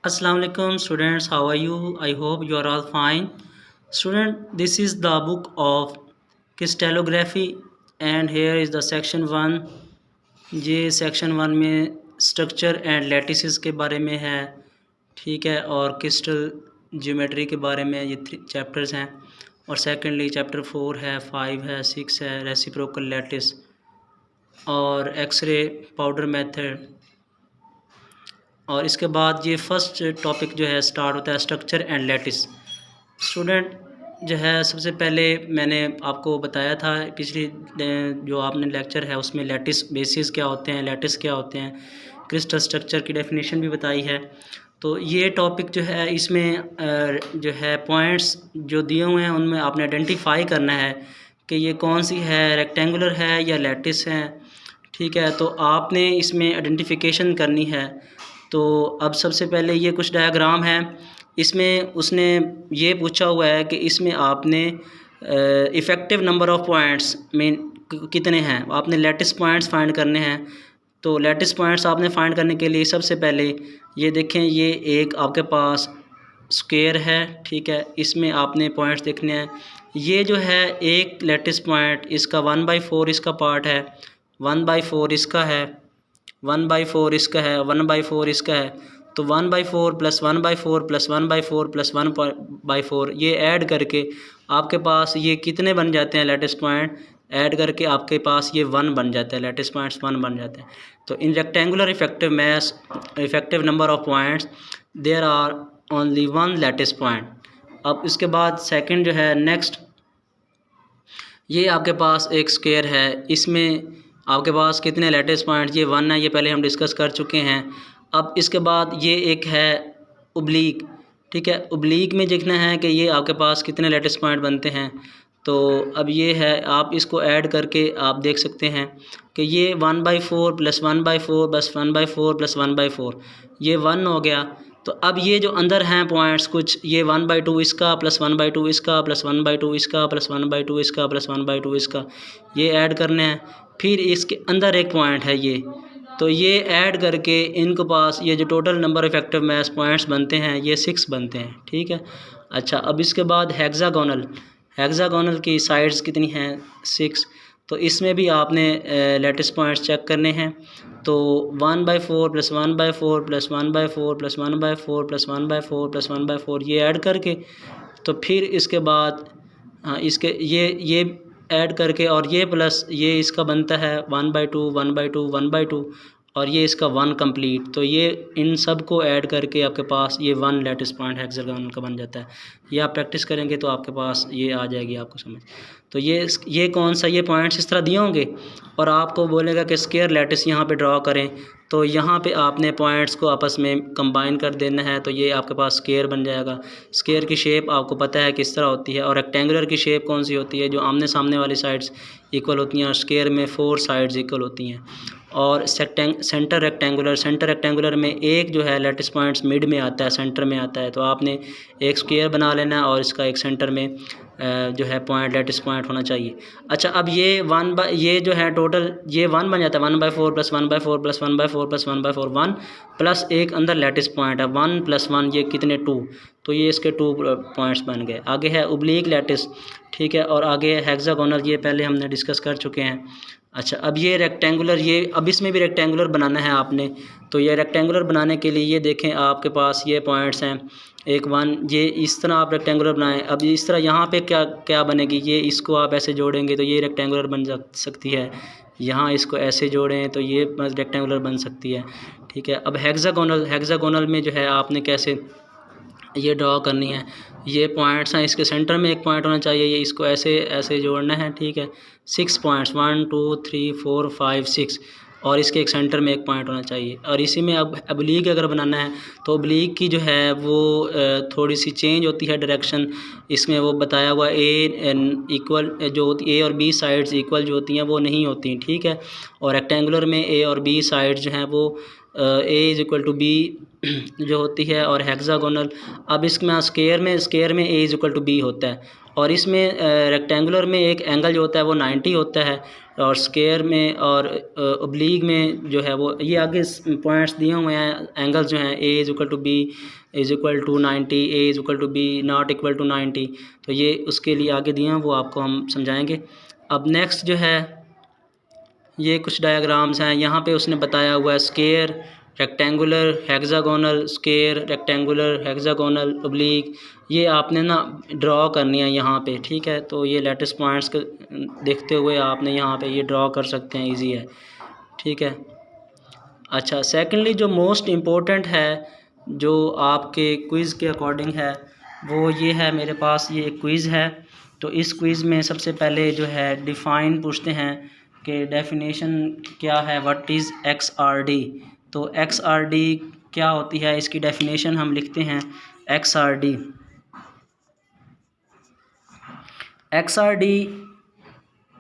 Assalamu alaikum students, how are you? I hope you are all fine. Student, this is the book of crystallography and here is the section 1. ये section 1 में structure and lattices के बारे में है, ठीक है, और crystal geometry के बारे में ये 3 चैप्टर्स हैं। और सेकेंडली चैप्टर 4 है, 5 है, 6 है, रेसिप्रोकल लैटिस और एक्सरे पाउडर मेथड। और इसके बाद ये फर्स्ट टॉपिक जो है स्टार्ट होता है स्ट्रक्चर एंड लैटिस। स्टूडेंट जो है सबसे पहले मैंने आपको बताया था पिछली जो आपने लेक्चर है उसमें लैटिस बेसिस क्या होते हैं, लैटिस क्या होते हैं, क्रिस्टल स्ट्रक्चर की डेफिनेशन भी बताई है। तो ये टॉपिक जो है इसमें जो है पॉइंट्स जो दिए हुए हैं उनमें आपने आइडेंटिफाई करना है कि ये कौन सी है, रेक्टेंगुलर है या लैटिस है, ठीक है। तो आपने इसमें आइडेंटिफिकेशन करनी है। तो अब सबसे पहले ये कुछ डायग्राम है, इसमें उसने ये पूछा हुआ है कि इसमें आपने इफ़ेक्टिव नंबर ऑफ़ पॉइंट्स में कितने हैं, आपने लैटिस पॉइंट्स फाइंड करने हैं। तो लैटिस पॉइंट्स आपने फाइंड करने के लिए सबसे पहले ये देखें, ये एक आपके पास स्क्वायर है, ठीक है, इसमें आपने पॉइंट्स देखने हैं। ये जो है एक लैटिस पॉइंट, इसका 1/4 इसका पार्ट है, 1/4 इसका है, 1/4 इसका है, 1/4 इसका है। तो 1/4 प्लस 1/4 प्लस 1/4 प्लस 1/4 ये ऐड करके आपके पास ये कितने बन जाते हैं लैटिस पॉइंट, ऐड करके आपके पास ये 1 बन जाता है, लैटिस पॉइंट्स 1 बन जाते हैं। तो इन rectangular effective number of points there are only 1 lattice point. अब इसके बाद सेकंड जो है नेक्स्ट, ये आपके पास एक स्क्वायर है, इसमें आपके पास कितने लैटिस पॉइंट, ये 1 है, ये पहले हम डिस्कस कर चुके हैं। अब इसके बाद ये एक है ओब्लीक, ठीक है, ओब्लीक में देखना है कि ये आपके पास कितने लैटिस पॉइंट बनते हैं। तो अब ये है, आप इसको ऐड करके आप देख सकते हैं कि ये 1/4 प्लस 1/4 प्लस 1/4 प्लस 1/4 ये 1 हो गया। तो अब ये जो अंदर हैं पॉइंट्स कुछ, ये 1/2 इसका प्लस 1/2 इसका प्लस 1/2 इसका प्लस 1/2 इसका प्लस 1/2 इसका, ये ऐड करने हैं। फिर इसके अंदर एक पॉइंट है ये, तो ये ऐड करके इनके पास ये जो total number effective match points बनते हैं ये 6 बनते हैं, ठीक है। अच्छा, अब इसके बाद हेक्सागोनल की साइड्स कितनी हैं, 6। तो इसमें भी आपने लैटिस पॉइंट्स चेक करने हैं। तो 1/4 plus 1/4 plus 1/4 plus 1/4 plus 1/4 plus 1/4 ये ऐड करके, तो फिर इसके बाद इसके ये ऐड करके और ये प्लस ये इसका बनता है 1/2 1/2 1/2 और ये इसका 1 कंप्लीट। तो ये इन सब को ऐड करके आपके पास ये 1 लैटिस पॉइंट हेक्सागोनल का बन जाता है। ये आप प्रैक्टिस करेंगे तो आपके पास ये आ जाएगी आपको समझ। तो ये कौन सा, ये पॉइंट्स इस तरह दिए होंगे और आपको बोलेगा कि स्क्वायर लैटिस यहाँ पे ड्रॉ करें। तो यहाँ पे आपने पॉइंट्स को आपस में कंबाइन कर देना है, तो ये आपके पास स्क्वायर बन जाएगा। स्क्वायर की शेप आपको पता है किस तरह होती है, और रेक्टेंगुलर की शेप कौन सी होती है, जो आमने सामने वाली साइड्स इक्वल होती हैं और स्क्वायर में 4 साइड्स इक्वल होती हैं। और सेंटर रेक्टेंगुलर में एक जो है लैटिस पॉइंट्स मिड में आता है, सेंटर में आता है। तो आपने एक स्क्वायर बना लेना है और इसका एक सेंटर में जो है पॉइंट लैटिस पॉइंट होना चाहिए। अच्छा, अब ये जो है टोटल ये 1 बन जाता है, 1/4 प्लस 1/4 प्लस 1/4 प्लस 1/4 1 प्लस एक अंदर लैटिस पॉइंट है 1 प्लस 1 ये कितने 2। तो ये इसके 2 पॉइंट्स बन गए। आगे है ओब्लीक लैटिस, ठीक है, और आगे हेक्सागोनल, ये पहले हमने डिस्कस कर चुके हैं। अच्छा, अब ये रेक्टेंगुलर, ये अब इसमें भी रेक्टेंगुलर बनाना है आपने। तो ये रेक्टेंगुलर बनाने के लिए ये देखें आपके पास ये पॉइंट्स हैं, एक 1, ये इस तरह आप रेक्टेंगुलर बनाएं। अब इस तरह यहाँ पे क्या क्या बनेगी, ये इसको आप ऐसे जोड़ेंगे तो ये रेक्टेंगुलर बन सकती है, यहाँ इसको ऐसे जोड़ें तो ये रेक्टेंगुलर बन सकती है, ठीक है। अब हेक्सागोनल में जो है आपने कैसे ये ड्रॉ करनी है, ये पॉइंट्स हैं, इसके सेंटर में एक पॉइंट होना चाहिए, ये इसको ऐसे ऐसे जोड़ना है, ठीक है। 6 पॉइंट्स 1 2 3 4 5 6 और इसके एक सेंटर में एक पॉइंट होना चाहिए। और इसी में अब ओब्लीक अगर बनाना है तो ओब्लीक की जो है वो थोड़ी सी चेंज होती है डायरेक्शन। इसमें वो बताया हुआ इक्वल जो होती ए और बी साइड्स इक्वल जो होती हैं वो नहीं होती, ठीक है। और रेक्टेंगुलर में ए और बी साइड्स जो हैं वो ए इज इक्वल टू बी जो होती है, और हेक्सागोनल। अब इसमें स्केयर में ए इज इक्वल टू बी होता है, और इसमें रेक्टेंगुलर में एक एंगल जो होता है वो 90 होता है, और स्केयर में और ओब्लीग में जो है वो ये आगे पॉइंट्स दिए हुए हैं, एंगल्स जो हैं A is equal to B is equal to 90, A is equal to B not equal to 90, तो ये उसके लिए आगे दिए हैं, वो आपको हम समझाएंगे। अब नेक्स्ट जो है ये कुछ डायग्राम्स हैं, यहाँ पे उसने बताया हुआ है square, rectangular, hexagonal, square, rectangular, hexagonal, oblique, ये आपने ना ड्रॉ करनी है यहाँ पे, ठीक है। तो ये लेटेस्ट पॉइंट्स के देखते हुए आपने यहाँ पे ये ड्रॉ कर सकते हैं, इजी है, ठीक है। अच्छा, सेकेंडली जो मोस्ट इम्पोर्टेंट है जो आपके क्विज़ के अकॉर्डिंग है वो ये है, मेरे पास ये एक क्विज़ है। तो इस क्विज़ में सबसे पहले जो है डिफ़ाइन पूछते हैं कि डेफिनेशन क्या है, व्हाट इज़ XRD। तो XRD क्या होती है, इसकी डेफिनेशन हम लिखते हैं XRD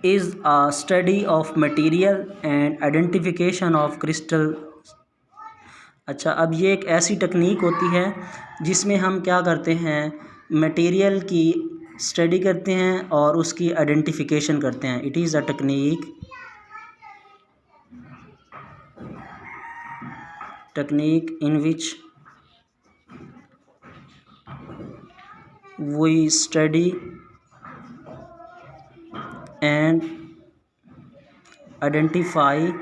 is a study of material and identification of crystal। अच्छा, अब ये एक ऐसी टेक्निक होती है जिसमें हम क्या करते हैं, मटेरियल की स्टडी करते हैं और उसकी आइडेंटिफिकेशन करते हैं। It is a technique in which we study and identify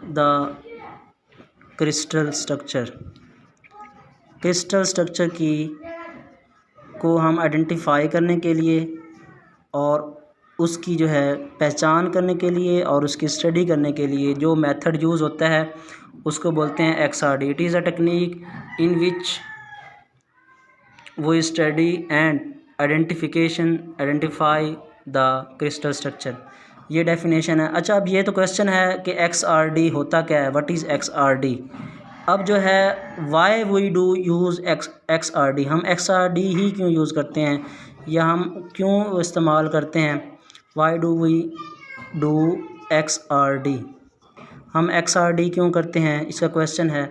the crystal structure की को हम आइडेंटिफाई करने के लिए और उसकी जो है पहचान करने के लिए और उसकी स्टडी करने के लिए जो मेथड यूज़ होता है उसको बोलते हैं XRD। It is a technique in which वो study and identify the crystal structure, ये डेफिनेशन है। अच्छा, अब ये तो क्वेश्चन है कि XRD होता क्या है, व्हाट इज़ XRD। अब जो है why we do use XRD, हम XRD ही क्यों यूज़ करते हैं या हम क्यों इस्तेमाल करते हैं, why do we do XRD, हम XRD क्यों करते हैं, इसका क्वेश्चन है।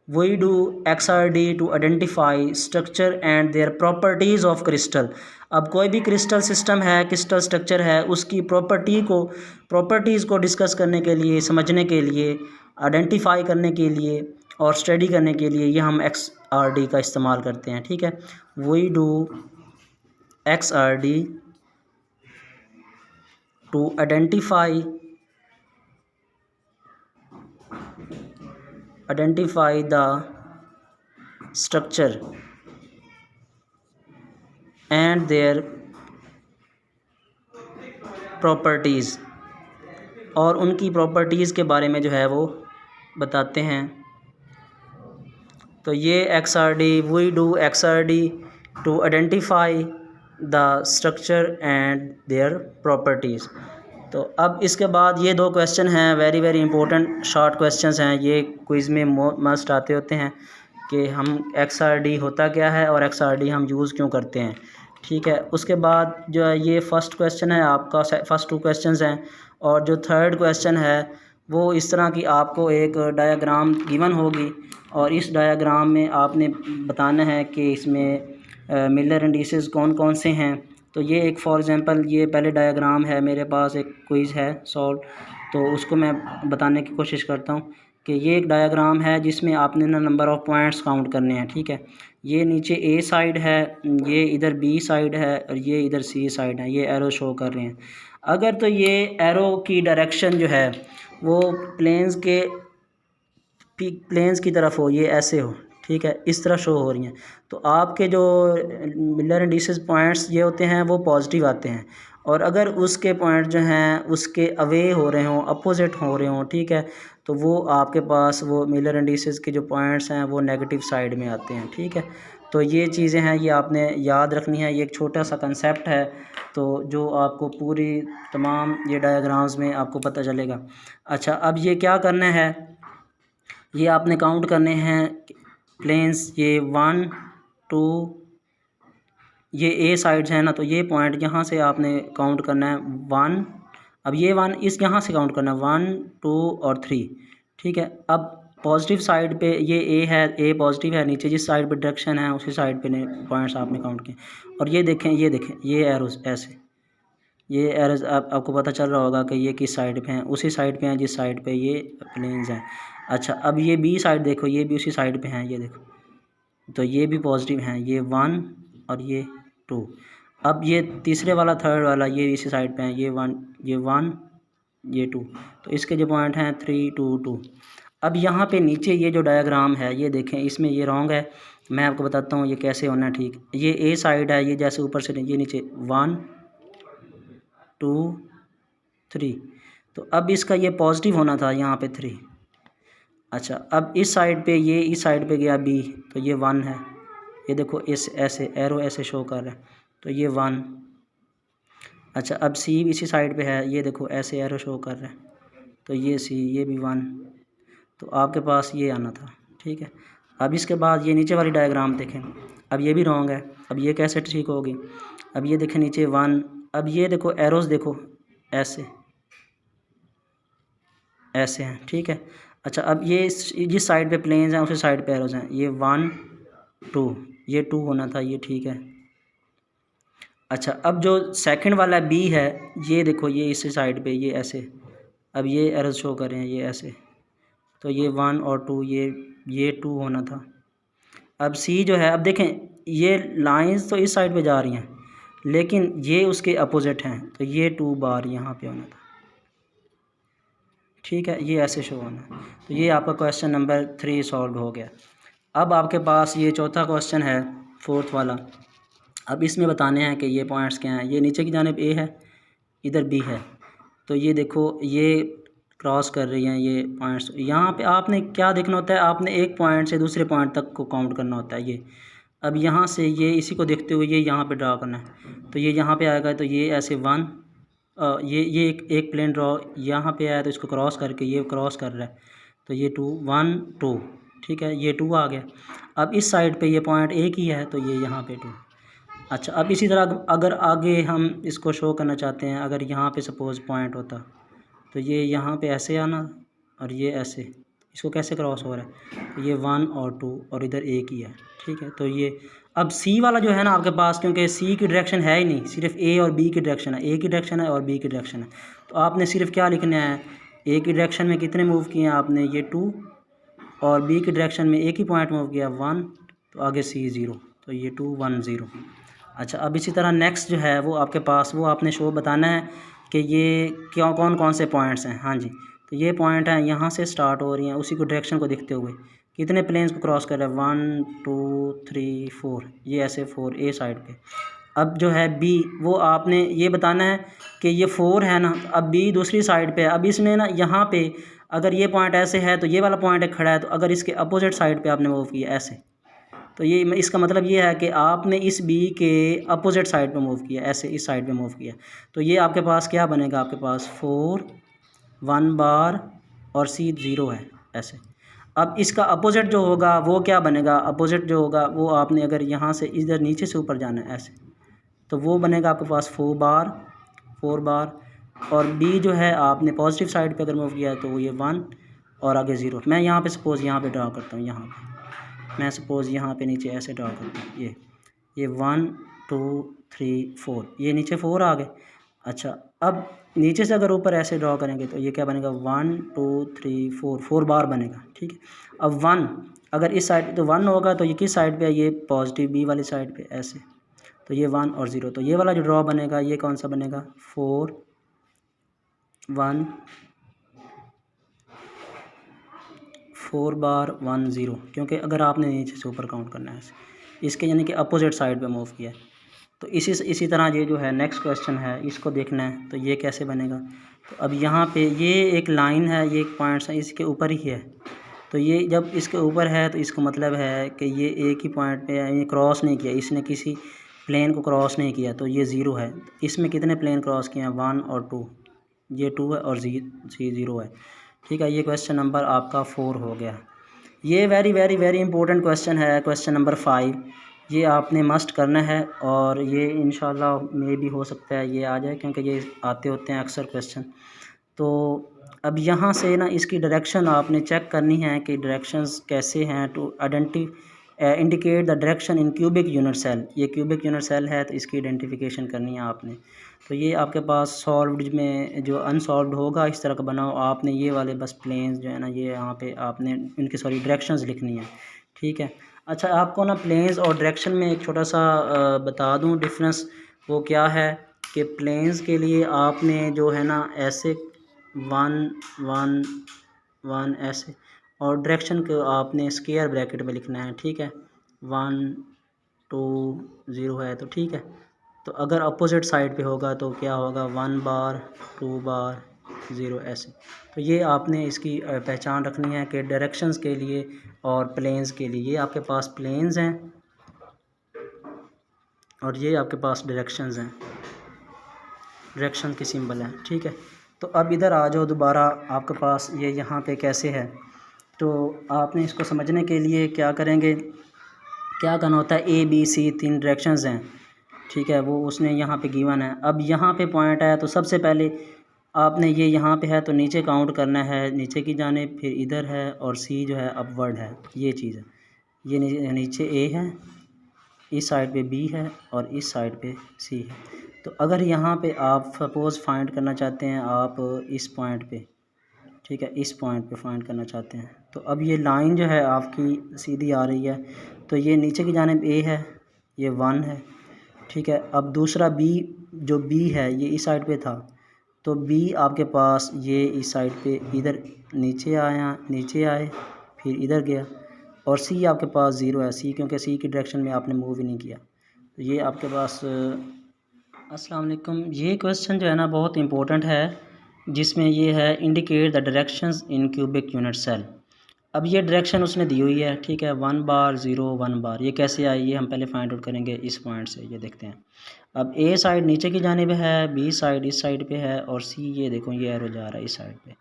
We do XRD to identify structure and their properties of crystal. अब कोई भी क्रिस्टल सिस्टम है, क्रिस्टल स्ट्रक्चर है, उसकी प्रॉपर्टीज़ को डिस्कस करने के लिए, समझने के लिए, आइडेंटिफाई करने के लिए और स्टडी करने के लिए ये हम XRD का इस्तेमाल करते हैं, ठीक है। We do XRD to identify the structure and their properties, और उनकी प्रॉपर्टीज़ के बारे में जो है वो बताते हैं। तो ये XRD, we do XRD to identify the structure and their properties. तो अब इसके बाद ये दो क्वेश्चन हैं, very very important short questions हैं, ये क्विज़ में मस्ट आते होते हैं कि हम XRD होता क्या है और XRD हम यूज़ क्यों करते हैं, ठीक है। उसके बाद जो है ये फर्स्ट क्वेश्चन है आपका, फर्स्ट टू क्वेश्चंस हैं, और जो थर्ड क्वेश्चन है वो इस तरह की आपको एक डायग्राम गिवन होगी और इस डायग्राम में आपने बताना है कि इसमें मिलर इंडिसेस कौन कौन से हैं। तो ये एक फॉर एग्ज़ाम्पल ये पहले डायग्राम है मेरे पास, एक क्विज़ है सॉल्व, तो उसको मैं बताने की कोशिश करता हूँ कि ये एक डायग्राम है जिसमें आपने ना नंबर ऑफ़ पॉइंट्स काउंट करने हैं, ठीक है। ये नीचे A साइड है, ये इधर B साइड है और ये इधर C साइड है, ये एरो शो कर रहे हैं। अगर तो ये एरो की डायरेक्शन जो है वो प्लेन्स की तरफ हो, ये ऐसे हो, ठीक है, इस तरह शो हो रही हैं, तो आपके जो मिलर इंडिसेस पॉइंट्स ये होते हैं वो पॉजिटिव आते हैं। और अगर उसके पॉइंट जो हैं उसके अवे हो रहे हों, अपोजिट हो रहे हों, ठीक है, तो वो आपके पास वो मिलर इंडिसेस के जो पॉइंट्स हैं वो नेगेटिव साइड में आते हैं, ठीक है। तो ये चीज़ें हैं, ये आपने याद रखनी है, ये एक छोटा सा कंसेप्ट है, तो जो आपको पूरी तमाम ये डायग्राम्स में आपको पता चलेगा। अच्छा, अब ये क्या करना है, ये आपने काउंट करने हैं प्लेन्स, ये 1 2, ये A साइड्स हैं ना, तो ये पॉइंट यहाँ से आपने काउंट करना है 1 अब ये 1 इस यहाँ से काउंट करना, 1 2 और 3, ठीक है। अब पॉजिटिव साइड पे ये ए है, ए पॉजिटिव है, नीचे जिस साइड पे डायरेक्शन है उसी साइड पे पॉइंट्स आपने काउंट किए। और ये देखें ये एरोस ऐसे, ये एरोस आपको पता चल रहा होगा कि ये किस साइड पे हैं, उसी साइड पे हैं जिस साइड पे ये प्लेन्स हैं। अच्छा, अब ये बी साइड देखो, ये भी उसी साइड पे हैं, ये देखो, तो ये भी पॉजिटिव हैं, ये 1 और ये 2। अब ये तीसरे वाला थर्ड वाला ये इसी साइड पे हैं, ये 1 ये 2, तो इसके जो पॉइंट हैं 3 2 2। अब यहाँ पे नीचे ये जो डायग्राम है ये देखें, इसमें ये रॉन्ग है, मैं आपको बताता हूँ ये कैसे होना है ठीक। ये ए साइड है, ये जैसे ऊपर से ये नीचे 1 2 3, तो अब इसका ये पॉजिटिव होना था यहाँ पे 3। अच्छा, अब इस साइड पे ये इस साइड पे गया बी, तो ये 1 है, ये देखो इस ऐसे एरो ऐसे शो कर रहा है, तो ये 1। अच्छा, अब सी इसी साइड पे है, ये देखो ऐसे एरो शो कर रहा है, तो ये सी, ये भी 1, तो आपके पास ये आना था, ठीक है। अब इसके बाद ये नीचे वाली डायग्राम देखें, अब ये भी रॉन्ग है, अब ये कैसे ठीक होगी। अब ये देखें नीचे 1, अब ये देखो एरोस देखो ऐसे ऐसे हैं, ठीक है। अच्छा, अब ये जिस साइड पे प्लेन्स हैं उसी साइड पे एरोस हैं, ये 1 2, ये 2 होना था, ये ठीक है। अच्छा, अब जो सेकंड वाला बी है, ये देखो ये इसी साइड पे ये ऐसे, अब ये एरोस शो कर रहे हैं ये ऐसे, तो ये 1 और 2, ये 2 होना था। अब सी जो है, अब देखें ये लाइंस तो इस साइड पे जा रही हैं, लेकिन ये उसके अपोजिट हैं, तो ये 2 बार यहाँ पे होना था, ठीक है, ये ऐसे शो होना। तो ये आपका क्वेश्चन नंबर 3 सॉल्व हो गया। अब आपके पास ये चौथा क्वेश्चन है, फोर्थ वाला। अब इसमें बताने हैं कि ये पॉइंट्स क्या हैं। ये नीचे की जानिब ए है, इधर बी है, तो ये देखो ये क्रॉस कर रही हैं ये पॉइंट्स। यहाँ पे आपने क्या देखना होता है, आपने एक पॉइंट से दूसरे पॉइंट तक को काउंट करना होता है। ये अब यहाँ से ये इसी को देखते हुए ये यहाँ पे ड्रा करना है, तो ये यहाँ पे आएगा, तो ये ऐसे 1, ये एक प्लेन ड्रॉ यहाँ पे आया, तो इसको क्रॉस करके ये क्रॉस कर रहा है, तो ये 2 1 2, ठीक है, ये 2 आ गया। अब इस साइड पे ये पॉइंट एक ही है, तो ये यहाँ पे 2। अच्छा, अब इसी तरह अगर आगे हम इसको शो करना चाहते हैं, अगर यहाँ पे सपोज़ पॉइंट होता, तो ये यहाँ पे ऐसे आना और ये ऐसे, इसको कैसे क्रॉस हो रहा है, तो ये 1 और 2 और इधर एक ही है, ठीक है। तो ये अब सी वाला जो है ना आपके पास, क्योंकि सी की डायरेक्शन है ही नहीं, सिर्फ ए और बी की डायरेक्शन है, ए की डायरेक्शन है और बी की डायरेक्शन है, तो आपने सिर्फ क्या लिखना है, ए की डायरेक्शन में कितने मूव किए हैं आपने, ये 2, और बी की डायरेक्शन में एक ही पॉइंट मूव किया 1, तो आगे सी 0, तो ये 2 1 0। अच्छा, अब इसी तरह नेक्स्ट जो है वो आपके पास, वो आपने शो बताना है कि ये क्या कौन कौन से पॉइंट्स हैं। हाँ जी, तो ये पॉइंट हैं, यहाँ से स्टार्ट हो रही हैं, उसी को डायरेक्शन को देखते हुए कितने प्लेन्स को क्रॉस कर रहा है, 1 2 3 4, ये ऐसे 4 ए साइड पे। अब जो है बी, वो आपने ये बताना है कि ये 4 है ना, अब बी दूसरी साइड पे है। अब इसमें ना यहाँ पे अगर ये पॉइंट ऐसे है, तो ये वाला पॉइंट एक खड़ा है, तो अगर इसके अपोजिट साइड पे आपने मूव किया ऐसे, तो ये इसका मतलब ये है कि आपने इस बी के अपोजिट साइड पे मूव किया, ऐसे इस साइड पे मूव किया, तो ये आपके पास क्या बनेगा, आपके पास 4 1 बार और सी 0 है ऐसे। अब इसका अपोजिट जो होगा वो क्या बनेगा, अपोजिट जो होगा वो आपने अगर यहाँ से इधर नीचे से ऊपर जाना है ऐसे, तो वो बनेगा आपके पास 4 बार, और बी जो है आपने पॉजिटिव साइड पे अगर मूव किया है तो वो ये 1 और आगे 0। मैं यहाँ पे सपोज़ यहाँ पे ड्रा करता हूँ, यहाँ पे मैं सपोज़ यहाँ पे नीचे ऐसे ड्रा करता हूँ, ये 1 2 3 4, ये नीचे 4 आ गए। अच्छा, अब नीचे से अगर ऊपर ऐसे ड्रा करेंगे तो ये क्या बनेगा, 1 2 3 4 बार बनेगा, ठीक है। अब 1 अगर इस साइड तो 1 होगा, तो ये किस साइड पे है, ये पॉजिटिव बी वाली साइड पे ऐसे, तो ये 1 और 0, तो ये वाला जो ड्रॉ बनेगा ये कौन सा बनेगा, 4 1 4 बार 1 0, क्योंकि अगर आपने नीचे से ऊपर काउंट करना है इसके, यानी कि अपोजिट साइड पे मूव किया है। तो इसी तरह ये जो है नेक्स्ट क्वेश्चन है, इसको देखना है, तो ये कैसे बनेगा। तो अब यहाँ पे ये एक लाइन है, ये एक पॉइंट्स है, इसके ऊपर ही है, तो ये जब इसके ऊपर है तो इसका मतलब है कि ये एक ही पॉइंट पे है, ये क्रॉस नहीं किया, इसने किसी प्लेन को क्रॉस नहीं किया, तो ये 0 है। इसमें कितने प्लेन क्रॉस किए हैं, 1 और 2, ये 2 है और सी 0 है, ठीक है। ये क्वेश्चन नंबर आपका 4 हो गया। ये very very very important question है, क्वेश्चन नंबर 5। ये आपने मस्ट करना है और ये इंशाल्लाह मे भी हो सकता है ये आ जाए, क्योंकि ये आते होते हैं अक्सर क्वेश्चन। तो अब यहाँ से ना इसकी डायरेक्शन आपने चेक करनी है कि डायरेक्शंस कैसे हैं, to indicate the direction in cubic unit cell. ये क्यूबिक यूनिट सेल है तो इसकी आइडेंटिफिकेशन करनी है आपने। तो ये आपके पास सॉल्व्ड में जो अनसॉल्व्ड होगा इस तरह का बना हो, आपने ये वाले बस प्लेन्स जो है ना ये यहाँ पे आपने इनकी डायरेक्शंस लिखनी है, ठीक है। अच्छा, आपको ना प्लेन्स और डायरेक्शन में एक छोटा सा बता दूँ डिफरेंस। वो क्या है कि प्लेन्स के लिए आपने जो है ना ऐसे 1 1 1 ऐसे, और डायरेक्शन को आपने स्क्वायर ब्रैकेट में लिखना है, ठीक है। 1 2 0 है तो ठीक है। तो अगर अपोजिट साइड पे होगा तो क्या होगा, 1 बार 2 बार 0 ऐसे। तो ये आपने इसकी पहचान रखनी है कि डायरेक्शंस के लिए और प्लेन्स के लिए, ये आपके पास प्लेन्स हैं और ये आपके पास डायरेक्शंस हैं, डायरेक्शन की सिंबल है, ठीक है। तो अब इधर आ जाओ दोबारा, आपके पास ये यहाँ पे कैसे है। तो आपने इसको समझने के लिए क्या करेंगे, क्या करना होता है, ए बी सी 3 डायरेक्शंस हैं, ठीक है। वो उसने यहाँ पे गिवन है। अब यहाँ पे पॉइंट है तो सबसे पहले आपने ये यहाँ पे है तो नीचे काउंट करना है, नीचे की जानिब, फिर इधर है और सी जो है अपवर्ड है, ये चीज़ है। ये नीचे ए है, इस साइड पे बी है और इस साइड पे सी है। तो अगर यहाँ पे आप सपोज़ फाइंड करना चाहते हैं आप इस पॉइंट पे, ठीक है, इस पॉइंट पे फाइंड करना चाहते हैं, तो अब ये लाइन जो है आपकी सीधी आ रही है, तो ये नीचे की जानिब ए है, ये 1 है, ठीक है। अब दूसरा बी, जो बी है ये इस साइड पे था, तो बी आपके पास ये इस साइड पे इधर नीचे आए फिर इधर गया, और सी आपके पास 0 है, सी क्योंकि सी की डायरेक्शन में आपने मूव ही नहीं किया। तो ये आपके पास अस्सलाम वालेकुम। ये क्वेश्चन जो है ना बहुत इंपॉर्टेंट है, जिसमें ये है indicate the directions in cubic unit cell. अब ये डायरेक्शन उसने दी हुई है, ठीक है, 1 बार 0 1 बार, ये कैसे आई ये हम पहले फाइंड आउट करेंगे इस पॉइंट से, ये देखते हैं। अब ए साइड नीचे की जानिब है, बी साइड इस साइड पे है और सी ये देखो ये एरो जा रहा है इस साइड पे।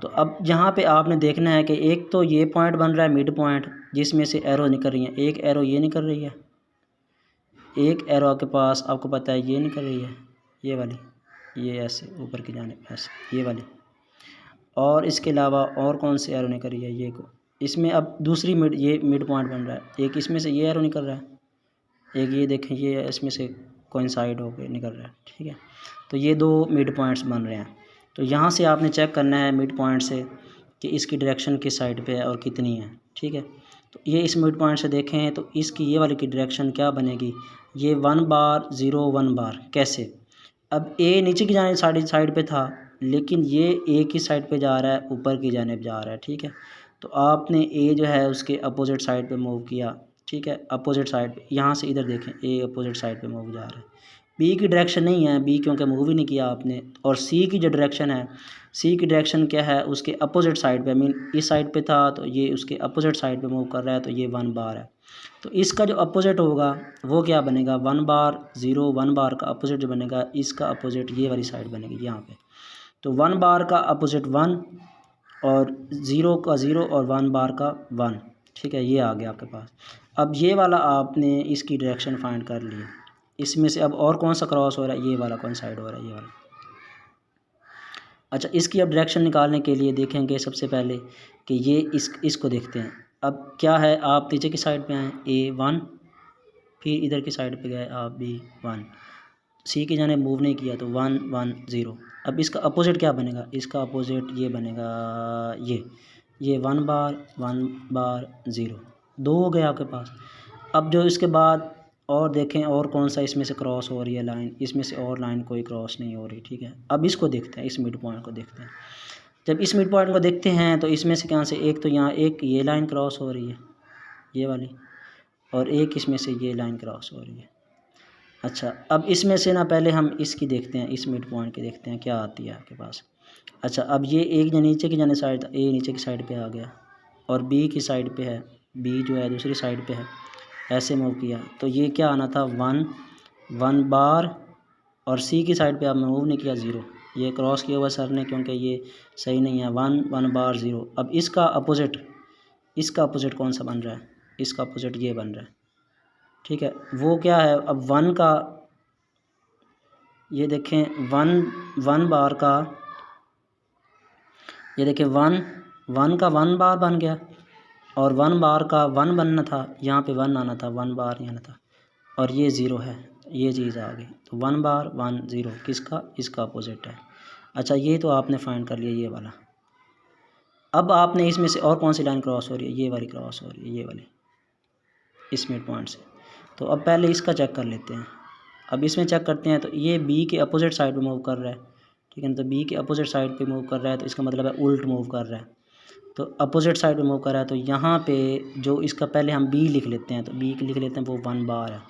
तो अब यहाँ पे आपने देखना है कि एक तो ये पॉइंट बन रहा है मिड पॉइंट, जिसमें से एरो निकल रही है, एक एरो ये निकल रही है, एक एरो आपके पास आपको पता है ये निकल रही है, ये वाली, ये ऐसे ऊपर की जानिब ऐसे ये वाली, और इसके अलावा और कौन सी एरो निकल रही है, ये को इसमें अब दूसरी ये मिड पॉइंट बन रहा है, एक इसमें से ये एरो निकल रहा है, एक ये देखें ये इसमें से कोइंसाइड होकर निकल रहा है, ठीक है। तो ये 2 मिड पॉइंट्स बन रहे हैं। तो यहाँ से आपने चेक करना है मिड पॉइंट से कि इसकी डायरेक्शन किस साइड पे है और कितनी है, ठीक है। तो ये इस मिड पॉइंट से देखें तो इसकी ये वाली की डायरेक्शन क्या बनेगी, ये 1 बार 0 1 बार, कैसे। अब ए नीचे की जानिब साइड पे था, लेकिन ये ए की साइड पे जा रहा है, ऊपर की जानिब जा रहा है, ठीक है। तो आपने ए जो है उसके अपोजिट साइड पे मूव किया, ठीक है, अपोजिट साइड पे, यहाँ से इधर देखें ए अपोजिट साइड पे मूव जा रहा है। बी की डायरेक्शन नहीं है, बी क्योंकि मूव ही नहीं किया आपने। और सी की जो डायरेक्शन है, सी की डायरेक्शन क्या है, उसके अपोजिट साइड पे, मीन इस साइड पे था तो ये उसके अपोजिट साइड पे मूव कर रहा है, तो ये 1 बार है। तो इसका जो अपोजिट होगा वो क्या बनेगा, 1 बार 0 1 बार का अपोजिट जो बनेगा, इसका अपोजिट ये वाली साइड बनेगी यहाँ पे। तो 1 बार का अपोजिट 1 और 0 का 0 और 1 बार का 1, ठीक है, ये आ गया आपके पास। अब ये वाला आपने इसकी डायरेक्शन फाइंड कर ली। इसमें से अब और कौन सा क्रॉस हो रहा है, ये वाला कौन साइड हो रहा है, ये वाला। अच्छा, इसकी अब डायरेक्शन निकालने के लिए देखेंगे सबसे पहले कि ये इसको देखते हैं। अब क्या है, आप नीचे की साइड पे आए ए 1, फिर इधर की साइड पे गए आप बी 1, सी की जाने मूव नहीं किया तो 1 1 0। अब इसका अपोजिट क्या बनेगा, इसका अपोजिट ये बनेगा, ये 1 बार 0, 2 हो गए आपके पास। अब जो इसके बाद और देखें और कौन सा इसमें से क्रॉस हो रही है लाइन, इसमें से और लाइन कोई क्रॉस नहीं हो रही, ठीक है। अब इसको देखते हैं, इस मिड पॉइंट को देखते हैं। जब इस मिड पॉइंट को देखते हैं तो इसमें से कहाँ से, एक तो यहाँ एक ये लाइन क्रॉस हो रही है ये वाली, और एक इसमें से ये लाइन क्रॉस हो रही है। अच्छा, अब इसमें से ना पहले हम इसकी देखते हैं, इस मिड पॉइंट की देखते हैं क्या आती है आपके पास। अच्छा, अब ये एक नीचे की जाने साइड, ए नीचे की साइड पे आ गया और बी की साइड पे है, बी जो है दूसरी साइड पे है, ऐसे मूव किया तो ये क्या आना था 1 बार, और सी की साइड पे आप मूव नहीं किया 0, ये क्रॉस किया हुआ सर ने क्योंकि ये सही नहीं है, 1 बार 0। अब इसका अपोजिट कौन सा बन रहा है, इसका अपोजिट ये बन रहा है, ठीक है, वो क्या है, अब 1 का ये देखें 1 बार का, ये देखें 1 का 1 बार बन गया और 1 बार का 1 बनना था, यहाँ पे 1 आना था, 1 बार नहीं आना था, और ये 0 है, ये चीज़ आ गई। तो 1 बार 1 0 किसका, इसका अपोजिट है। अच्छा, ये तो आपने फाइंड कर लिया ये वाला। अब आपने इसमें से और कौन सी लाइन क्रॉस हो रही है, ये वाली क्रॉस हो रही है, ये वाली इस मिड पॉइंट से। तो अब पहले इसका चेक कर लेते हैं। अब इसमें चेक करते हैं तो ये बी के अपोजिट साइड पे मूव कर रहा है, ठीक है ना। तो बी के अपोजिट साइड पे मूव कर रहा है तो इसका मतलब है उल्ट मूव कर रहा है। तो अपोजिट साइड पे मूव कर रहा है तो यहाँ पे जो इसका पहले हम बी लिख लेते हैं, तो बी लिख लेते हैं, वो 1 बार है।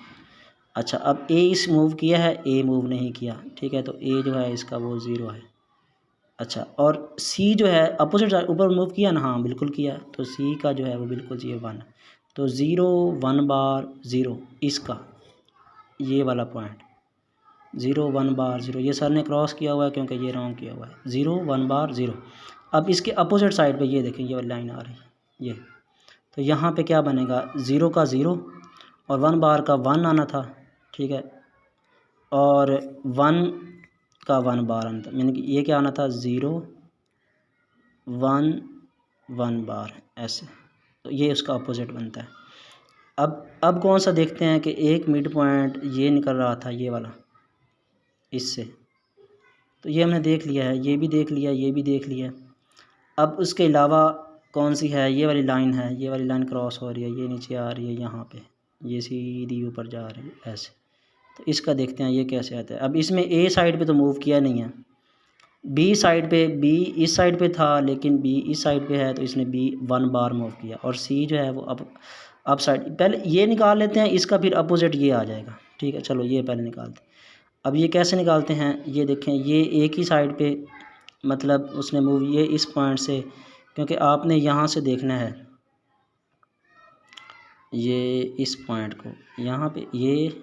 अच्छा, अब ए इस मूव किया है, ए मूव नहीं किया, ठीक है। तो ए जो है इसका वो 0 है। अच्छा, और सी जो है अपोजिट साइड ऊपर मूव किया ना, हाँ बिल्कुल किया, तो सी का जो है वो बिल्कुल 1 तो 0 1 बार 0 इसका ये वाला पॉइंट 0 1 बार 0 ये सर ने क्रॉस किया हुआ है क्योंकि ये रॉन्ग किया हुआ है। 0 1 बार 0। अब इसके अपोजिट साइड पे ये देखें, ये वाली लाइन आ रही है ये, तो यहाँ पे क्या बनेगा, 0 का 0 और 1 बार का 1 आना था, ठीक है, और 1 का 1 बार आना था, यानी कि ये क्या आना था, 0 1 1 बार ऐसे। तो ये उसका अपोजिट बनता है। अब कौन सा देखते हैं कि एक मिड पॉइंट ये निकल रहा था ये वाला इससे, तो ये हमने देख लिया है, ये भी देख लिया, ये भी देख लिया। अब उसके अलावा कौन सी है, ये वाली लाइन है, ये वाली लाइन क्रॉस हो रही है, ये नीचे आ रही है यहाँ पे, ये सीधी ऊपर जा रही है ऐसे। तो इसका देखते हैं ये कैसे आता है। अब इसमें ए साइड पे तो मूव किया नहीं है, बी साइड पे, बी इस साइड पे था लेकिन बी इस साइड पे है, तो इसने बी 1 बार मूव किया, और सी जो है वो अब साइड, पहले ये निकाल लेते हैं इसका, फिर अपोजिट ये आ जाएगा, ठीक है। चलो ये पहले निकालते हैं। अब ये कैसे निकालते हैं, ये देखें, ये एक ही साइड पे, मतलब उसने मूव ये इस पॉइंट से, क्योंकि आपने यहाँ से देखना है ये इस पॉइंट को, यहाँ पे ये,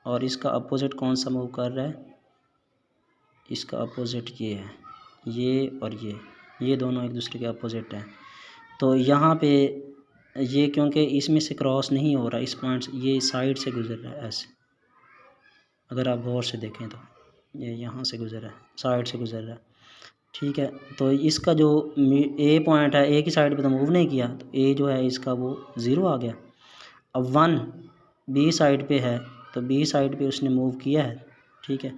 और इसका अपोजिट कौन सा मूव कर रहा है, इसका अपोजिट ये है, ये और ये दोनों एक दूसरे के अपोजिट हैं। तो यहाँ पे ये क्योंकि इसमें से क्रॉस नहीं हो रहा, इस पॉइंट से ये साइड से गुजर रहा है ऐसे, अगर आप गौर से देखें तो ये यहाँ से गुजर रहा है, साइड से गुजर रहा है, ठीक है। तो इसका जो ए पॉइंट है, ए की साइड पे तो मूव नहीं किया, तो ए जो है इसका वो 0 आ गया। अब 1 बी साइड पे है, तो बी साइड पे उसने मूव किया है, ठीक है,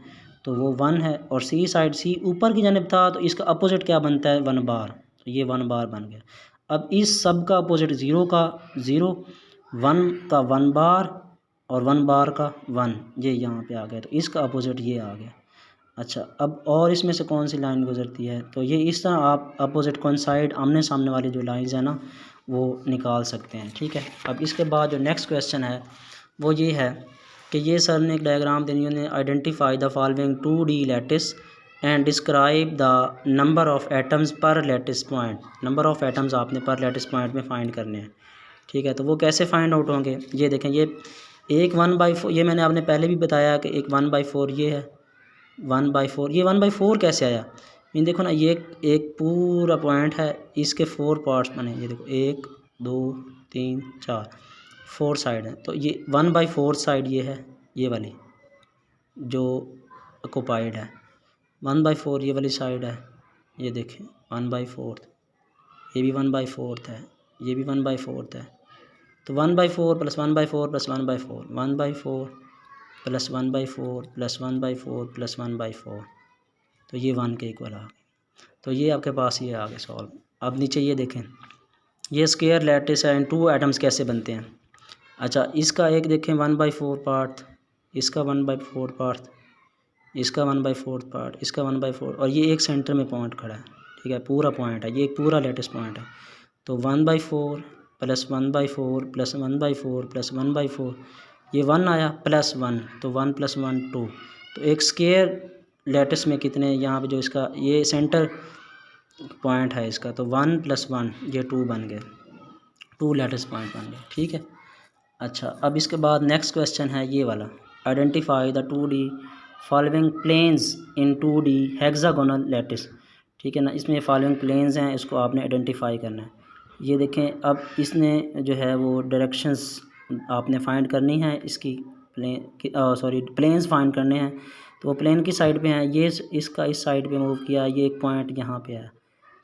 तो वो 1 है। और सी साइड, सी ऊपर की जानिब था, तो इसका अपोजिट क्या बनता है, 1 बार, तो ये 1 बार बन गया। अब इस सब का अपोजिट 0 का 0, 1 का 1 बार और 1 बार का 1, ये यहाँ पे आ गया, तो इसका अपोजिट ये आ गया। अच्छा, अब और इसमें से कौन सी लाइन गुजरती है, तो ये इस तरह आप अपोजिट कोइंसाइड आमने सामने वाली जो लाइंस है ना वो निकाल सकते हैं, ठीक है। अब इसके बाद जो नेक्स्ट क्वेश्चन है वो ये है कि ये सर ने एक डायग्राम देनी है, identify the following 2D lattice and describe the number of atoms पर lattice point. Number of atoms आपने पर लैटिस पॉइंट में फ़ाइंड करने हैं, ठीक है। तो वो कैसे फ़ाइंड आउट होंगे, ये देखें, ये एक 1/4, ये मैंने आपने पहले भी बताया कि एक 1/4 ये है, 1/4, ये 1/4 कैसे आया, मीन देखो ना, ये एक पूरा पॉइंट है, इसके 4 पार्ट्स बने, ये देखो 1 2 3 4 4 साइड है, तो ये 1/4 साइड ये है, ये वाली जो ऑक्युपाइड है, 1/4 ये वाली साइड है, ये देखें 1/4, ये भी 1/4 है, ये भी 1/4 है। तो 1/4 + 1/4 + 1/4, 1/4 + 1/4 + 1/4 + 1/4, तो ये 1 के इक्वल आ गए। तो ये आपके पास ये आ गए सॉल्व। अब नीचे ये देखें, ये स्क्वायर लैटिस है, इन 2 एटम्स कैसे बनते हैं। अच्छा, इसका एक देखें 1/4 पार्ट, इसका 1/4 पार्ट, इसका 1/4 पार्ट, इसका 1/4, और ये एक सेंटर में पॉइंट खड़ा है, ठीक है, पूरा पॉइंट है, ये एक पूरा लैटिस पॉइंट है। तो 1/4 + 1/4 + 1/4 + 1/4, ये 1 आया, +1, तो 1 + 1 2। तो एक स्क्वायर लैटिस में कितने, यहाँ पे जो इसका ये सेंटर पॉइंट है इसका, तो 1 + 1 ये 2 बन गए, 2 लैटिस पॉइंट बन गए, ठीक है। अच्छा, अब इसके बाद नेक्स्ट क्वेश्चन है ये वाला, identify the 2D following planes in 2D hexagonal lattice, ठीक है ना। इसमें फॉलोइंग प्लेन्स हैं, इसको आपने आइडेंटिफाई करना है। ये देखें, अब इसने जो है वो डायरेक्शंस आपने फाइंड करनी है इसकी प्लेन्स फाइंड करने हैं। तो वो प्लेन की साइड पे हैं, ये इसका इस साइड पे मूव किया, ये एक पॉइंट यहाँ पे है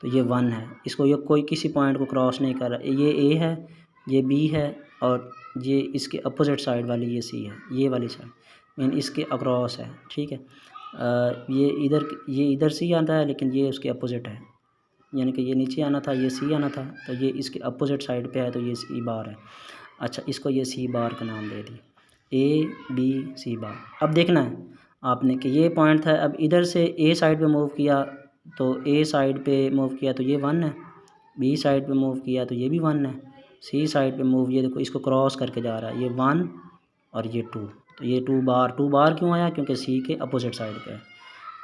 तो ये 1 है, इसको ये कोई किसी पॉइंट को क्रॉस नहीं कर रहा। ये ए है, ये बी है और ये इसके अपोजिट साइड वाली ये सी है, ये वाली साइड मीन इसके अक्रॉस है। ठीक है, ये इधर सी आता है लेकिन ये उसके अपोजिट है, यानी कि ये नीचे आना था, ये सी आना था, तो ये इसके अपोजिट साइड पे है तो ये सी बार है। अच्छा, इसको ये सी बार का नाम दे दिया, ए बी सी बार। अब देखना है आपने कि ये पॉइंट था, अब इधर से ए साइड पे मूव किया तो ए साइड पे मूव किया तो ये 1 है, बी साइड पे मूव किया तो ये भी 1 है, सी साइड पे मूव, ये देखो इसको क्रॉस करके जा रहा है, ये 1 और ये 2, तो ये 2 बार क्यों आया, क्योंकि सी के अपोजिट साइड पे है।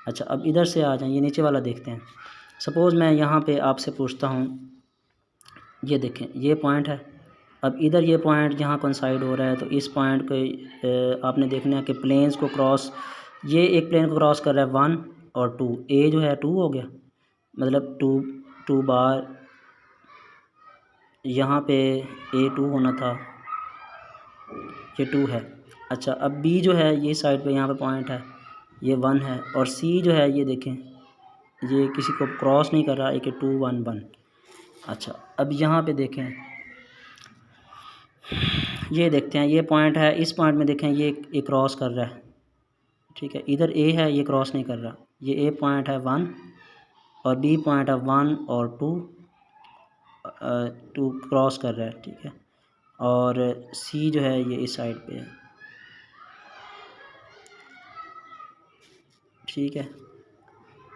अच्छा, अब इधर से आ जाए, ये नीचे वाला देखते हैं। सपोज़ मैं यहाँ पे आपसे पूछता हूँ, ये देखें ये पॉइंट है, अब इधर ये पॉइंट जहाँ कोइंसाइड हो रहा है तो इस पॉइंट को आपने देखना है कि प्लेन्स को क्रॉस, ये एक प्लेन को क्रॉस कर रहा है 1 और 2, ए जो है 2 हो गया, मतलब 2 बार यहाँ पे ए 2 होना था, ये 2 है। अच्छा, अब बी जो है ये साइड पे यहाँ पे पॉइंट है, ये 1 है, और सी जो है ये देखें ये किसी को क्रॉस नहीं कर रहा, एक 2 1 1। अच्छा, अब यहाँ पे देखें, ये देखते हैं ये पॉइंट है, इस पॉइंट में देखें ये क्रॉस कर रहा है। ठीक है, इधर ए है, ये क्रॉस नहीं कर रहा, ये ए पॉइंट है 1 और बी पॉइंट है 1 और 2 क्रॉस कर रहा है। ठीक है, और सी जो है ये इस साइड पे है। ठीक है,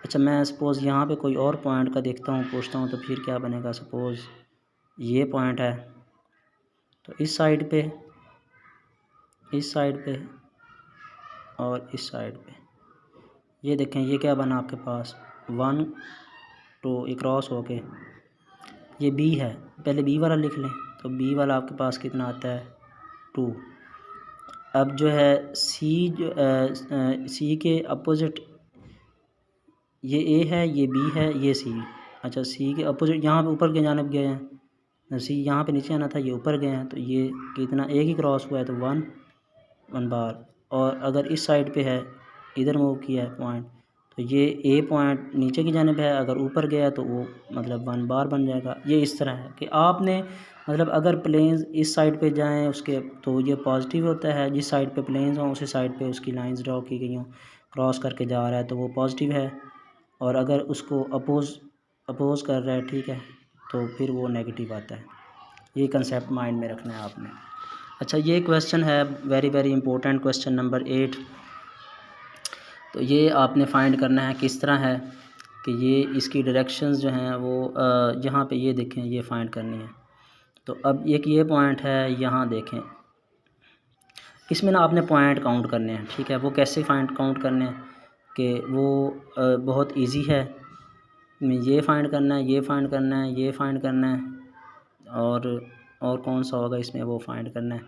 अच्छा मैं सपोज़ यहाँ पे कोई और पॉइंट का देखता हूँ, पूछता हूँ, तो फिर क्या बनेगा। सपोज़ ये पॉइंट है तो इस साइड पे और इस साइड पे, ये देखें ये क्या बना आपके पास 1 2 क्रॉस हो के, ये बी है, पहले बी वाला लिख लें, तो बी वाला आपके पास कितना आता है 2। अब जो है सी के अपोजिट ये ए है, ये बी है, ये सी। अच्छा, सी के अपोजिट यहाँ पे ऊपर के जानिब गए हैं, सी यहाँ पे नीचे आना था, ये ऊपर गए हैं, तो ये कितना एक ही क्रॉस हुआ है तो 1 बार। और अगर इस साइड पे है, इधर मूव किया है पॉइंट, तो ये ए पॉइंट नीचे की जानिब है, अगर ऊपर गया तो वो मतलब 1 बार बन जाएगा। ये इस तरह है कि आपने मतलब अगर प्लेन्स इस साइड पे जाएं उसके तो ये पॉजिटिव होता है, जिस साइड पे प्लेन्स हों उसी साइड पे उसकी लाइंस ड्रॉ की गई हों, क्रॉस करके जा रहा है तो वो पॉजिटिव है, और अगर उसको अपोज़ कर रहा है, ठीक है, तो फिर वो नेगेटिव आता है। ये कंसेप्ट माइंड में रखना है आपने। अच्छा, ये क्वेश्चन है वेरी इंपॉर्टेंट क्वेश्चन नंबर 8। तो ये आपने फाइंड करना है किस तरह है कि ये इसकी डायरेक्शंस जो हैं वो यहाँ पे ये देखें, ये फाइंड करनी है। तो अब एक ये पॉइंट है, यहाँ देखें, इसमें ना आपने पॉइंट काउंट करने हैं। ठीक है, वो कैसे काउंट करने हैं कि वो बहुत इजी है, ये फाइंड करना है, ये फाइंड करना है, ये फाइंड करना है, और कौन सा होगा इसमें वो फाइंड करना है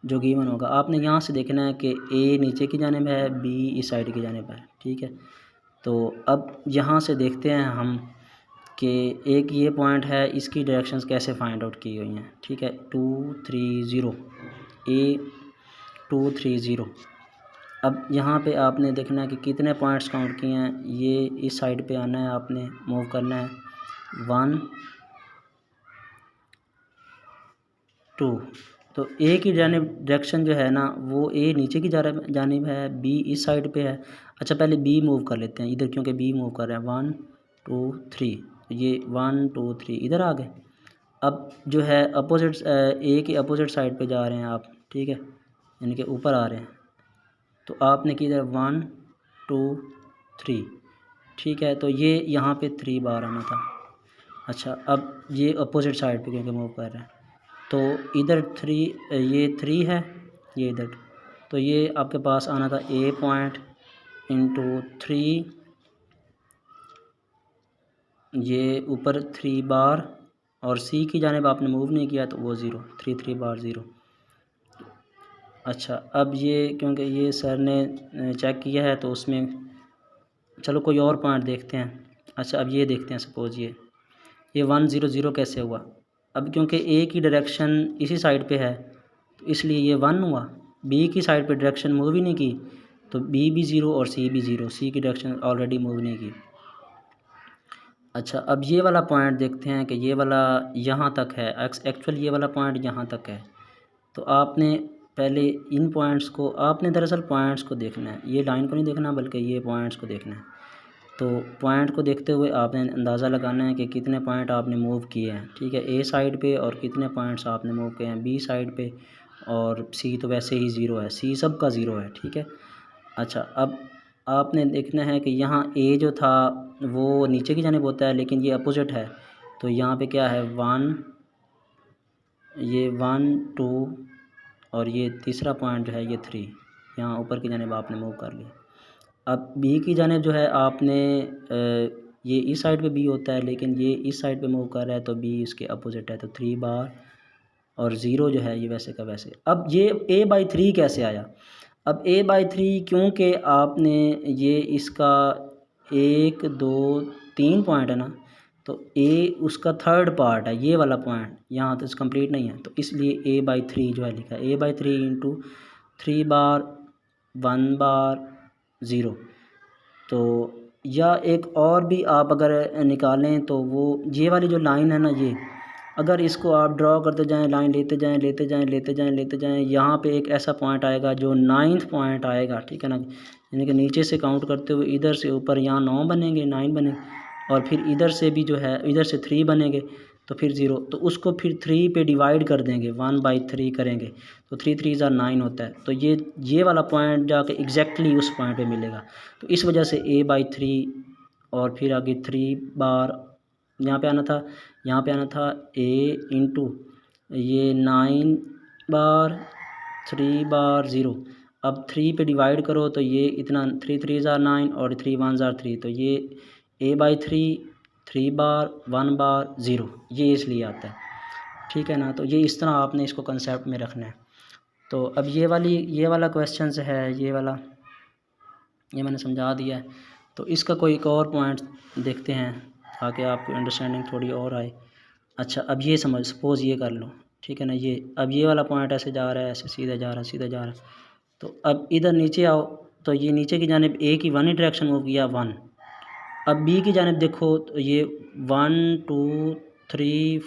जो गिवन होगा। आपने यहाँ से देखना है कि ए नीचे की जानिब है, बी इस साइड की जानिब है। ठीक है, तो अब यहाँ से देखते हैं हम कि एक ये पॉइंट है, इसकी डायरेक्शंस कैसे फाइंड आउट की हुई हैं। ठीक है, 2 3 0 ए 2 3 0। अब यहाँ पे आपने देखना है कि कितने पॉइंट्स काउंट किए हैं, ये इस साइड पे आना है, आपने मूव करना है 1 2। तो ए की जानिब डायरेक्शन जो है ना वो ए नीचे की जानिब है, बी इस साइड पे है। अच्छा, पहले बी मूव कर लेते हैं इधर, क्योंकि बी मूव कर रहे हैं 1 2 3, ये 1 2 3 इधर आ गए। अब जो है अपोजिट ए की अपोजिट साइड पे जा रहे हैं आप। ठीक है, यानी कि ऊपर आ रहे हैं, तो आपने किधर 1 2 3। ठीक है, तो ये यहाँ पे 3 बार आना था। अच्छा, अब ये अपोजिट साइड पे क्योंकि मूव कर रहे हैं, तो इधर 3, ये 3 है, ये इधर, तो ये आपके पास आना था ए पॉइंट इंटू 3, ये ऊपर 3 बार, और सी की जानिब आपने मूव नहीं किया तो वो 0, 3 3 बार 0। अच्छा, अब ये क्योंकि ये सर ने चेक किया है तो उसमें चलो कोई और पॉइंट देखते हैं। अच्छा, अब ये देखते हैं, सपोज़ ये 1 0 0 कैसे हुआ। अब क्योंकि ए की डायरेक्शन इसी साइड पे है तो इसलिए ये 1 हुआ। बी की साइड पे डायरेक्शन मूव ही नहीं की, तो बी भी 0 और सी भी 0, सी की डायरेक्शन ऑलरेडी मूव नहीं की। अच्छा, अब ये वाला पॉइंट देखते हैं कि ये वाला यहाँ तक है, एक्चुअल ये वाला पॉइंट यहाँ तक है। तो आपने पहले इन पॉइंट्स को, आपने दरअसल पॉइंट्स को देखना है, ये लाइन को नहीं देखना बल्कि ये पॉइंट्स को देखना है। तो पॉइंट को देखते हुए आपने अंदाज़ा लगाना है कि कितने पॉइंट आपने मूव किए हैं, ठीक है, ए साइड पे, और कितने पॉइंट्स आपने मूव किए हैं बी साइड पे, और सी तो वैसे ही 0 है, सी सब का 0 है, ठीक है। अच्छा, अब आपने देखना है कि यहाँ ए जो था वो नीचे की जानिब होता है, लेकिन ये अपोजिट है। तो यहाँ पे क्या है 1, ये 1 2, और ये तीसरा पॉइंट जो है ये 3, यहाँ ऊपर की जानिब आपने मूव कर लिया। अब बी की जानिब जो है आपने ये इस साइड पे बी होता है, लेकिन ये इस साइड पे मूव कर रहा है, तो बी इसके अपोजिट है, तो 3 बार, और 0 जो है ये वैसे का वैसे। अब ये a/3 कैसे आया? अब a/3 क्योंकि आपने ये इसका 1 2 3 पॉइंट है ना, तो a उसका थर्ड पार्ट है, ये वाला पॉइंट यहाँ तो कंप्लीट नहीं है, तो इसलिए a/3 जो है लिखा है, a/3 इंटू 3 बार 1 बार 0। तो या एक और भी आप अगर निकालें तो वो ये वाली जो लाइन है ना, ये अगर इसको आप ड्रॉ करते जाएं, लाइन लेते जाएं लेते जाएं लेते जाएं लेते जाएं, यहाँ पे एक ऐसा पॉइंट आएगा जो 9th पॉइंट आएगा, ठीक है ना, यानी कि नीचे से काउंट करते हुए इधर से ऊपर यहाँ 9 बनेंगे, 9 बनेंगे, और फिर इधर से भी जो है इधर से 3 बनेंगे, तो फिर 0, तो उसको फिर 3 पे डिवाइड कर देंगे, 1/3 करेंगे, तो 3 3 9 होता है। तो ये वाला पॉइंट जाके एग्जैक्टली उस पॉइंट पे मिलेगा। तो इस वजह से a/3, और फिर आगे 3 बार यहाँ पे आना था, यहाँ पे आना था a इंटू ये 9 बार 3 बार 0। अब 3 पे डिवाइड करो तो ये इतना 3 3 9 और 3 1 3, तो ये a/3 3 बार 1 बार 0, ये इसलिए आता है, ठीक है ना। तो ये इस तरह आपने इसको कंसेप्ट में रखना है। तो अब ये वाला क्वेश्चन है, ये वाला ये मैंने समझा दिया है। तो इसका कोई एक और पॉइंट देखते हैं ताकि आपको अंडरस्टैंडिंग थोड़ी और आए। अच्छा, अब ये समझ, सपोज़ ये कर लो, ठीक है ना, ये अब ये वाला पॉइंट ऐसे जा रहा है, ऐसे सीधा जा रहा है, सीधा जा रहा है। तो अब इधर नीचे आओ, तो ये नीचे की जानिब ए की 1 ही डायरेक्शन मूव किया 1। अब बी की जानिब देखो, तो ये 1 2 3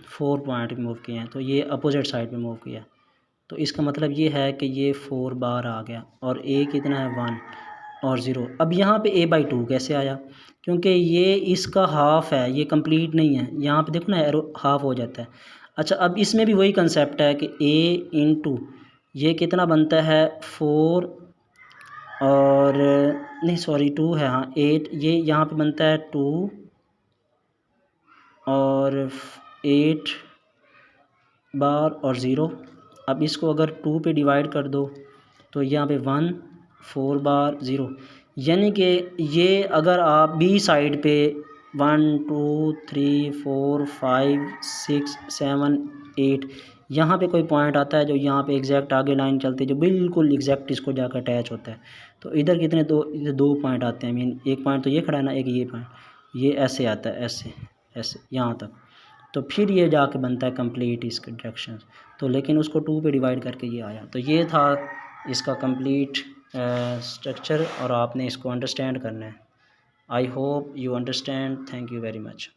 4 पॉइंट मूव किए हैं, तो ये अपोजिट साइड पे मूव किया। तो इसका मतलब ये है कि ये 4 बार आ गया, और ए कितना है 1 और 0। अब यहाँ पे a/2 कैसे आया? क्योंकि ये इसका हाफ़ है, ये कंप्लीट नहीं है, यहाँ पे देखो ना एरो हाफ़ हो जाता है। अच्छा, अब इसमें भी वही कंसेप्ट है कि a इंटू ये कितना बनता है 4, और नहीं सॉरी 2 है, हाँ 8, ये यहाँ पे बनता है 2 और 8 बार और 0। अब इसको अगर 2 पे डिवाइड कर दो तो यहाँ पे 1 4 बार 0, यानी कि ये अगर आप बी साइड पे 1 2 3 4 5 6 7 8 यहाँ पे कोई पॉइंट आता है जो यहाँ पे एग्जैक्ट आगे लाइन चलती है, जो बिल्कुल एग्जैक्ट इसको जाकर अटैच होता है। तो इधर कितने इधर 2 पॉइंट आते हैं, मीन एक पॉइंट तो ये खड़ा है ना, एक ये पॉइंट, ये ऐसे आता है, ऐसे ऐसे यहाँ तक, तो फिर ये जाके बनता है कंप्लीट इसके डायरेक्शन। तो लेकिन उसको 2 पे डिवाइड करके ये आया। तो ये था इसका कंप्लीट स्ट्रक्चर, और आपने इसको अंडरस्टैंड करना है। I hope you understand. Thank you very much.